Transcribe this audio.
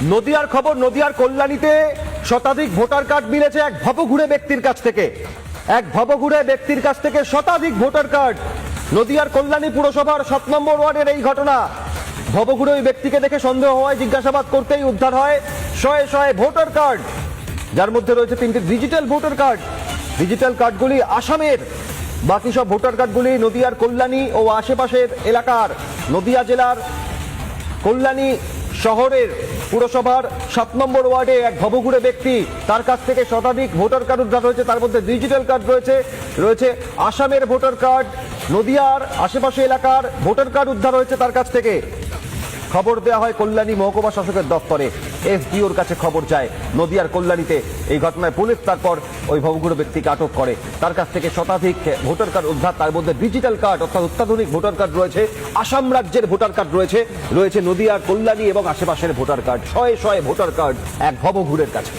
নদিয়ার খবর, নদিয়ার কল্যাণীতে শতাধিক ভোটার কার্ড মিলেছে এক ভবঘুরে ব্যক্তির কাছ থেকে। এক ভবঘুরে ব্যক্তির কাছ থেকে শতাধিক ভোটার কার্ড। নদিয়ার কল্যাণী পুরসভার 7 নম্বর ওয়ার্ডের এই ঘটনা। ভবঘুরে ওই ব্যক্তিকে দেখে সন্দেহ হয়, জিজ্ঞাসাবাদ করতেই উদ্ধার হয় শয়ে শয়ে ভোটার কার্ড, যার মধ্যে রয়েছে 3টি ডিজিটাল ভোটার কার্ড। ডিজিটাল কার্ডগুলি আসামের, বাকি সব ভোটার কার্ডগুলি নদিয়ার কল্যাণী ও আশেপাশের এলাকার। নদিয়া জেলার কল্যাণী শহরের পুরসভার 7 নম্বর ওয়ার্ডে এক ভবঘুরে ব্যক্তি, তার কাছ থেকে শতাধিক ভোটার কার্ড উদ্ধার হয়েছে। তার মধ্যে ডিজিটাল কার্ড রয়েছে আসামের ভোটার কার্ড, নদিয়ার আশেপাশে এলাকার ভোটার কার্ড উদ্ধার হয়েছে তার কাছ থেকে। খবর দেওয়া হয় কল্যাণী মহকুমা শাসকের দপ্তরে। এসডিওর কাছে খবর যায় নদিয়ার কল্যাণীতে এই ঘটনায় পুলিশ তারপর ওই ভবঘুরে ব্যক্তিকে আটক করে। তার কাছ থেকে শতাধিক ভোটার কার্ড উদ্ধার, তার মধ্যে ডিজিটাল কার্ড অর্থাৎ অত্যাধুনিক ভোটার কার্ড রয়েছে, আসাম রাজ্যের ভোটার কার্ড রয়েছে নদিয়ার কল্যাণী এবং আশেপাশের ভোটার কার্ড। শয়ে শয়ে ভোটার কার্ড এক ভবঘুরের কাছে।